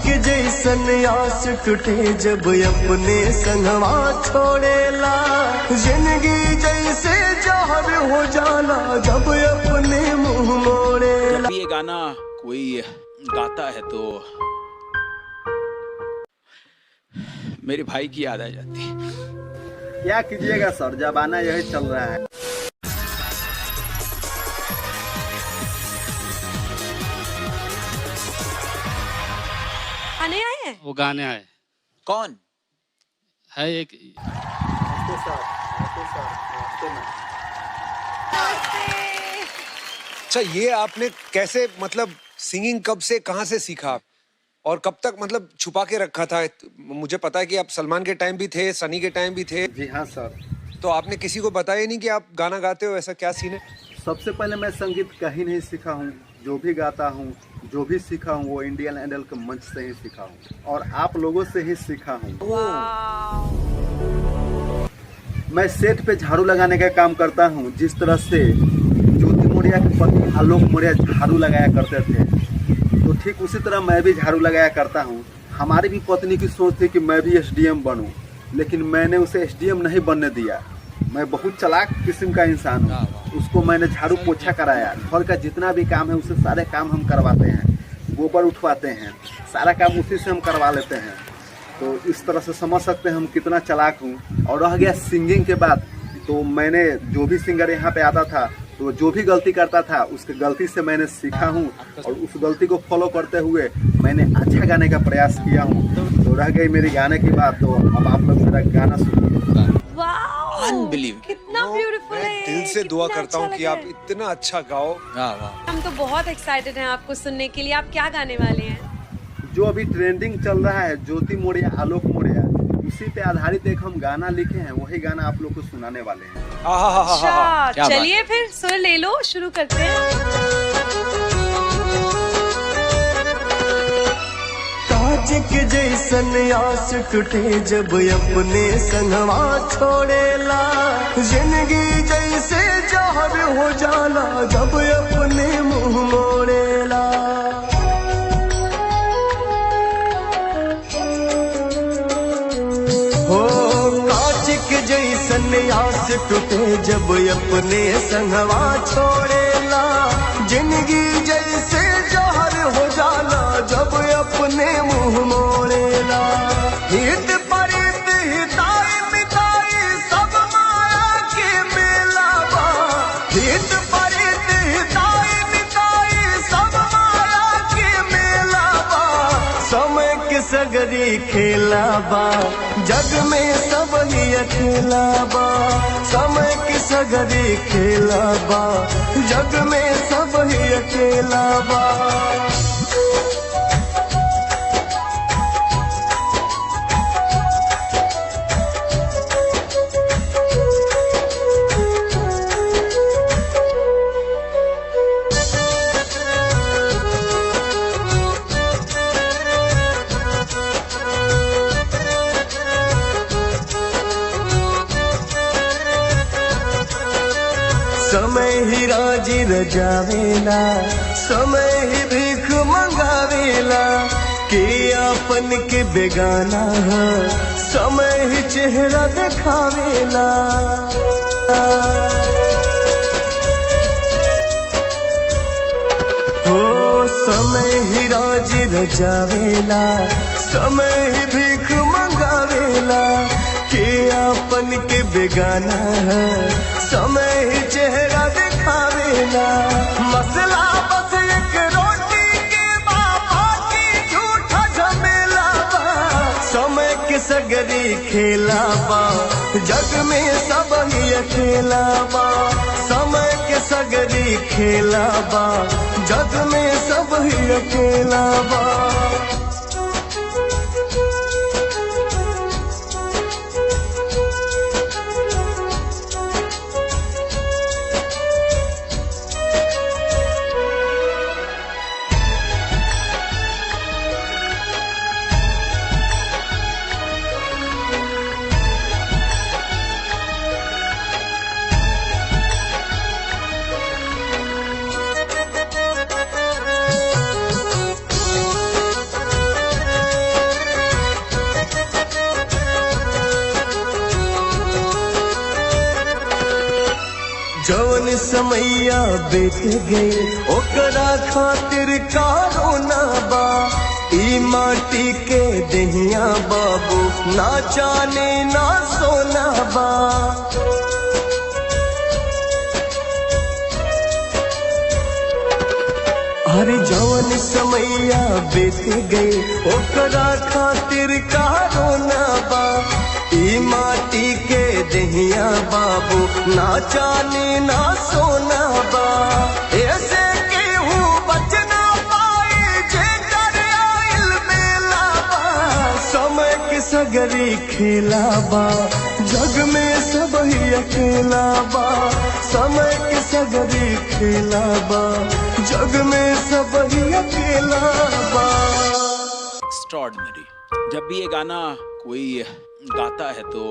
के जैसन आस टूटे जब अपने संगवा छोड़ेला, जिंदगी जैसे जहर हो जाला जब अपने मुंह मोड़ेला। जब ये गाना कोई गाता है तो मेरे भाई की याद आ जाती है। क्या कीजिएगा सर, जमाना यही चल रहा है। आने आए हैं वो गाने आए कौन है एक अच्छा, ये आपने कैसे मतलब सिंगिंग कब से कहाँ से सीखा और कब तक मतलब छुपा के रखा था? मुझे पता है कि आप सलमान के टाइम भी थे, सनी के टाइम भी थे। जी हाँ सर। तो आपने किसी को बताया नहीं कि आप गाना गाते हो? ऐसा क्या सीन है? सबसे पहले मैं संगीत कहीं नहीं सीखा हूँ। जो भी गाता हूँ, जो भी सीखा हूँ वो इंडियन आइडल के मंच से ही सीखा हूँ और आप लोगों से ही सीखा हूँ। मैं सेट पे झाड़ू लगाने का काम करता हूँ। जिस तरह से ज्योति मौर्य के पति आलोक मौर्य झाड़ू लगाया करते थे, तो ठीक उसी तरह मैं भी झाड़ू लगाया करता हूँ। हमारी भी पत्नी की सोच थी कि मैं भी एसडीएम बनूं, लेकिन मैंने उसे एसडीएम नहीं बनने दिया। मैं बहुत चालाक किस्म का इंसान हूँ। उसको मैंने झाड़ू पोछा कराया। घर का जितना भी काम है उससे सारे काम हम करवाते हैं, गोबर उठवाते हैं, सारा काम उसी से हम करवा लेते हैं। तो इस तरह से समझ सकते हैं हम कितना चालाक हूँ। और रह गया सिंगिंग के बाद, तो मैंने जो भी सिंगर यहाँ पे आता था तो जो भी गलती करता था उसके गलती से मैंने सीखा हूँ और उस गलती को फॉलो करते हुए मैंने अच्छा गाने का प्रयास किया हूँ। तो रह गई मेरी गाने की बात, तो अब आप लोग मेरा गाना सुनिए। वाह, Unbelievable। कितना ब्यूटीफुल है। मैं दिल से दुआ करता हूँ कि आप इतना अच्छा गाओ। हम तो बहुत एक्साइटेड हैं आपको सुनने के लिए। आप क्या गाने वाले हैं? जो अभी ट्रेंडिंग चल रहा है ज्योति मौर्य आलोक मौर्य, उसी पे आधारित एक हम गाना लिखे हैं, वही गाना आप लोग को सुनाने वाले हैं। अच्छा, चलिए फिर सुर ले लो, शुरू करते हैं। कांच के जैसन आस टूटे जब अपने संगवा छोड़ेला, जिंदगी जैसे जहर हो जाला जब अपने मुंह मोड़ेला। जैसन आस टूटे जब अपने संगवा छोड़ेला, जिंदगी जैसे जहर हो जाला जब अपने मुंह मोड़ेला। हित परित हिताई मिताई सब माया के मेला बा, हित परित हिताई मिताई सब माया के मेला बा। समय के सगरी खेला बा, जग में सब ही अकेला बा। समय की सगरी खेला बा, जग में सब ही अकेला बा। समय ही राजी रजावेला, समय ही भीख मंगावेला। के अपन के बेगाना है, समय ही चेहरा दिखावेला। हो समय ही राजी रजावेला, समय ही भीख मंगावेला। के अपन के बेगाना है, समय ही चेहरा दिखावेला। मसला बस एक रोटी के बाबा की झूठा झमेला बा। समय के सगरी खेला बा, जग में सब ही अकेला बा। समय के सगरी खेला बा, जग में सब ही अकेला बा। समैया बीत गई ओकरा खातिर कारो ना बा ई माटी के दहिया बाबू ना जाने ना सोना बा अरे जवन समैया बीत गई ओकरा खातिर कारो ना बा ई माटी के दहिया बाबू ना जाने ना सोना बा ऐसे केहू बच ना पाए जे कर आइल मेला बा समय के सगरी खेला बा जग में सब ही अकेला बा समय के सगरी खेला बा जग में सब ही अकेला बा। एक्स्ट्रॉर्डिनरी। जब भी ये गाना कोई गाता है तो